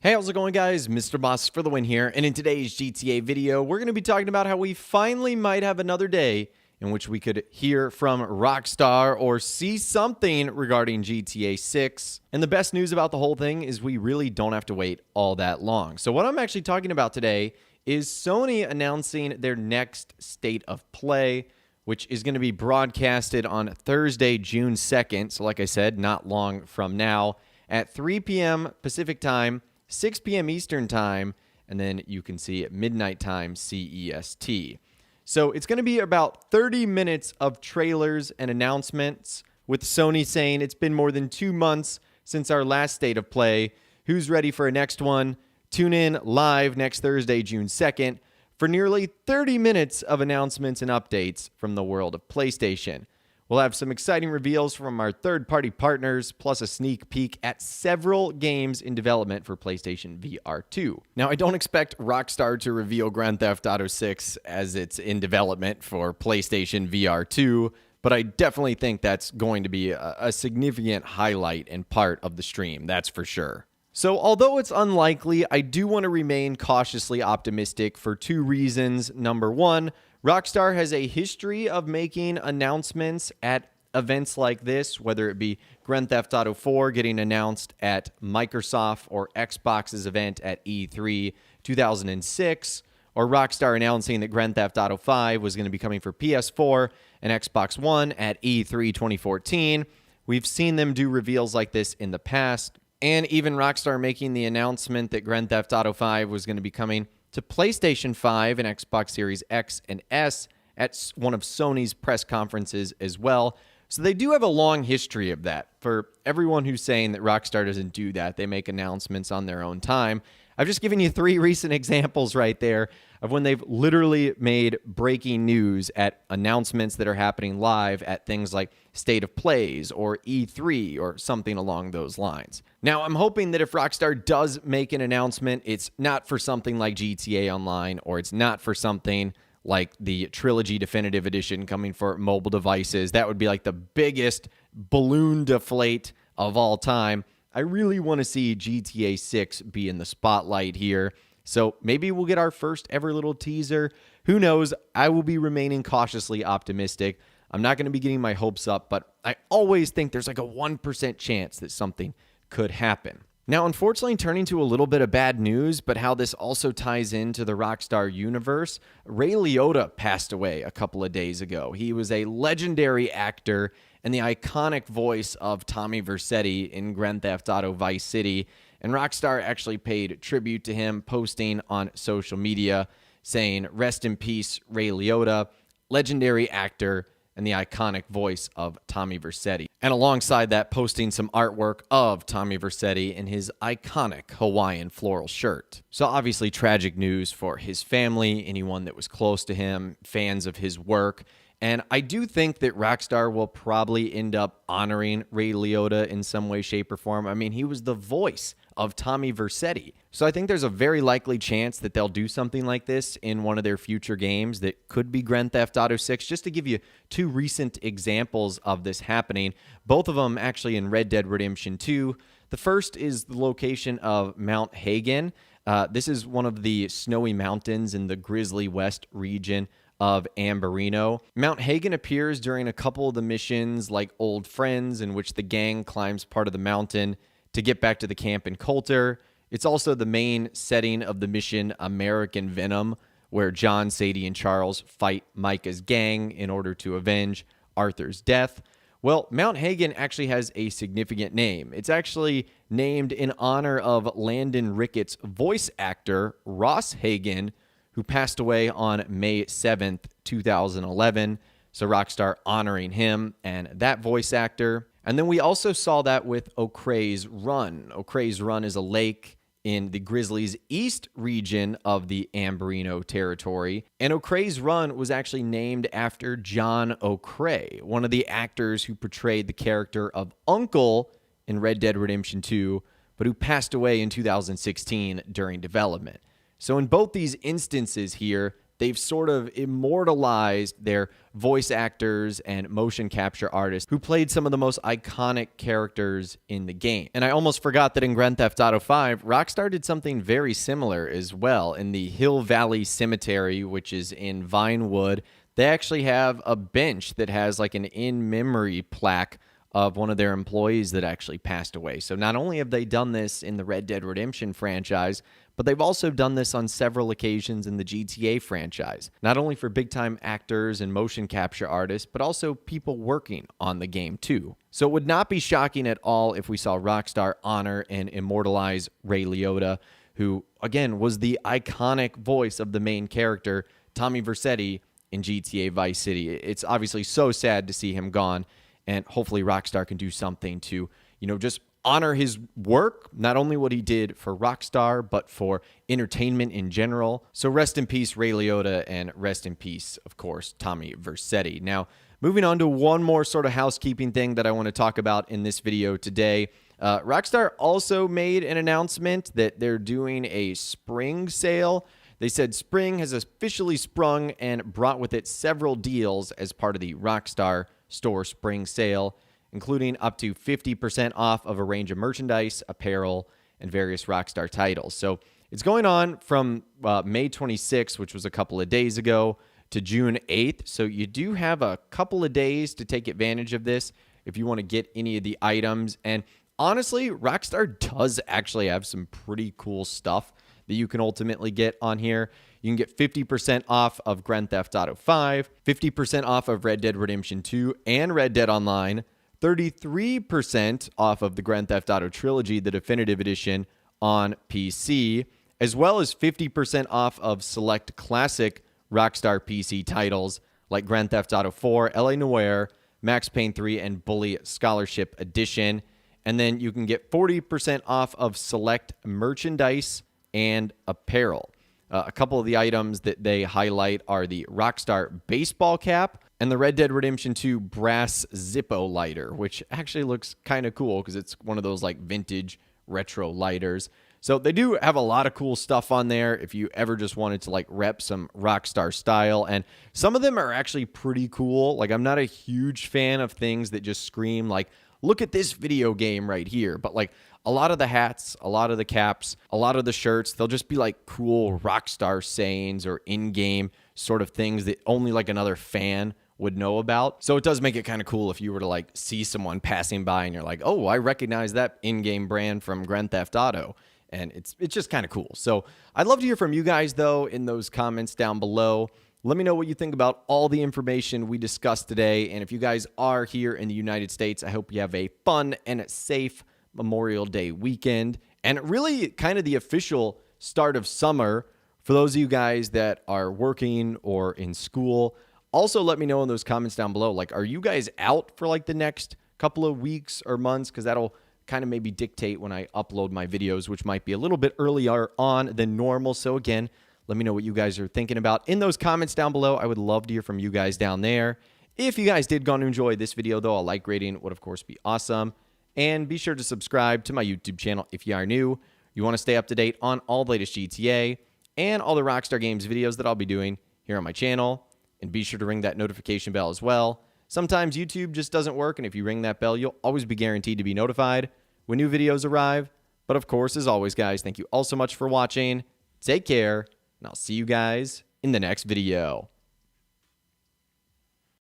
Hey, how's it going, guys? Mr. Boss for the win here, and in today's GTA video, we're going to be talking about how we finally might have another day in which we could hear from Rockstar or see something regarding GTA 6. And the best news about the whole thing is we really don't have to wait all that long. So what I'm actually talking about today is Sony announcing their next state of play, which is going to be broadcasted on Thursday, June 2nd. So like I said, not long from now at 3 p.m. Pacific time, 6 p.m. Eastern time, and then you can see at midnight time CEST. So it's going to be about 30 minutes of trailers and announcements, with Sony saying it's been more than 2 months since our last state of play. Who's ready for a next one? Tune in live next Thursday, June 2nd, for nearly 30 minutes of announcements and updates from the world of PlayStation. We'll have some exciting reveals from our third-party partners, plus a sneak peek at several games in development for PlayStation VR 2. Now, I don't expect Rockstar to reveal Grand Theft Auto 6 as it's in development for PlayStation VR 2, but I definitely think that's going to be a significant highlight and part of the stream, that's for sure. So, although it's unlikely, I do want to remain cautiously optimistic for two reasons. Number one, Rockstar has a history of making announcements at events like this, whether it be Grand Theft Auto 4 getting announced at Microsoft or Xbox's event at E3 2006, or Rockstar announcing that Grand Theft Auto 5 was going to be coming for PS4 and Xbox One at E3 2014. We've seen them do reveals like this in the past, and even Rockstar making the announcement that Grand Theft Auto 5 was going to be coming to PlayStation 5 and Xbox Series X and S at one of Sony's press conferences as well. So they do have a long history of that. For everyone who's saying that Rockstar doesn't do that, they make announcements on their own time. I've just given you 3 recent examples right there of when they've literally made breaking news at announcements that are happening live at things like State of Plays or E3 or something along those lines. Now, I'm hoping that if Rockstar does make an announcement, it's not for something like GTA Online, or it's not for something like the Trilogy Definitive Edition coming for mobile devices. That would be like the biggest balloon deflate of all time. I really want to see GTA 6 be in the spotlight here. So maybe we'll get our first ever little teaser. Who knows? I will be remaining cautiously optimistic. I'm not going to be getting my hopes up, but I always think there's like a 1% chance that something could happen. Now, unfortunately, turning to a little bit of bad news, but how this also ties into the Rockstar universe, Ray Liotta passed away a couple of days ago. He was a legendary actor and the iconic voice of Tommy Vercetti in Grand Theft Auto Vice City, and Rockstar actually paid tribute to him, posting on social media saying, "Rest in peace, Ray Liotta, legendary actor and the iconic voice of Tommy Vercetti." And alongside that, posting some artwork of Tommy Vercetti in his iconic Hawaiian floral shirt. So obviously tragic news for his family, anyone that was close to him, fans of his work. And I do think that Rockstar will probably end up honoring Ray Liotta in some way, shape, or form. I mean, he was the voice of Tommy Vercetti. So I think there's a very likely chance that they'll do something like this in one of their future games that could be Grand Theft Auto 6. Just to give you 2 recent examples of this happening, both of them actually in Red Dead Redemption 2. The first is the location of Mount Hagen. This is one of the snowy mountains in the Grizzly West region of Amberino. Mount Hagen appears during a couple of the missions like Old Friends, in which the gang climbs part of the mountain to get back to the camp in Coulter. It's also the main setting of the mission American Venom, where John, Sadie, and Charles fight Micah's gang in order to avenge Arthur's death. Well, Mount Hagen actually has a significant name. It's actually named in honor of Landon Ricketts' voice actor, Ross Hagen, who passed away on May 7th, 2011. So Rockstar honoring him and that voice actor. And then we also saw that with O'Creagh's Run. O'Creagh's Run is a lake in the Grizzlies' east region of the Amberino territory. And O'Creagh's Run was actually named after John O'Crea, one of the actors who portrayed the character of Uncle in Red Dead Redemption 2, but who passed away in 2016 during development. So in both these instances here, they've sort of immortalized their voice actors and motion capture artists who played some of the most iconic characters in the game. And I almost forgot that in Grand Theft Auto 5, Rockstar did something very similar as well. In the Hill Valley Cemetery, which is in Vinewood, they actually have a bench that has like an in-memory plaque of one of their employees that actually passed away. So not only have they done this in the Red Dead Redemption franchise, but they've also done this on several occasions in the GTA franchise. Not only for big-time actors and motion capture artists, but also people working on the game too. So it would not be shocking at all if we saw Rockstar honor and immortalize Ray Liotta, who, again, was the iconic voice of the main character, Tommy Vercetti, in GTA Vice City. It's obviously so sad to see him gone, and hopefully Rockstar can do something to, just honor his work, not only what he did for Rockstar, but for entertainment in general. So rest in peace, Ray Liotta, and rest in peace, of course, Tommy Vercetti. Now, moving on to one more sort of housekeeping thing that I want to talk about in this video today. Rockstar also made an announcement that they're doing a spring sale. They said spring has officially sprung and brought with it several deals as part of the Rockstar Store Spring Sale, including up to 50% off of a range of merchandise, apparel, and various Rockstar titles. So it's going on from May 26th, which was a couple of days ago, to June 8th. So you do have a couple of days to take advantage of this if you want to get any of the items. And honestly, Rockstar does actually have some pretty cool stuff that you can ultimately get on here. You can get 50% off of Grand Theft Auto 5, 50% off of Red Dead Redemption 2 and Red Dead Online, 33% off of the Grand Theft Auto Trilogy, the Definitive Edition, on PC, as well as 50% off of select classic Rockstar PC titles like Grand Theft Auto 4, LA Noire, Max Payne 3, and Bully Scholarship Edition. And then you can get 40% off of select merchandise and apparel. A couple of the items that they highlight are the Rockstar baseball cap and the Red Dead Redemption 2 brass Zippo lighter, which actually looks kind of cool because it's one of those like vintage retro lighters. So they do have a lot of cool stuff on there if you ever just wanted to like rep some Rockstar style. And some of them are actually pretty cool. Like, I'm not a huge fan of things that just scream like, look at this video game right here. But like a lot of the hats, a lot of the caps, a lot of the shirts, they'll just be like cool Rockstar sayings or in-game sort of things that only like another fan would know about. So it does make it kind of cool if you were to like see someone passing by and you're like, oh, I recognize that in-game brand from Grand Theft Auto. And it's just kind of cool. So I'd love to hear from you guys, though, in those comments down below. Let me know what you think about all the information we discussed today. And if you guys are here in the United States, I hope you have a fun and a safe Memorial Day weekend. And really kind of the official start of summer for those of you guys that are working or in school. Also, let me know in those comments down below, like, are you guys out for like the next couple of weeks or months? Because that'll kind of maybe dictate when I upload my videos, which might be a little bit earlier on than normal. So again, let me know what you guys are thinking about in those comments down below. I would love to hear from you guys down there. If you guys did go and enjoy this video, though, a like rating would, of course, be awesome. And be sure to subscribe to my YouTube channel if you are new. You want to stay up to date on all the latest GTA and all the Rockstar Games videos that I'll be doing here on my channel. And be sure to ring that notification bell as well. Sometimes YouTube just doesn't work, and if you ring that bell, you'll always be guaranteed to be notified when new videos arrive. But of course, as always, guys, thank you all so much for watching. Take care, and I'll see you guys in the next video.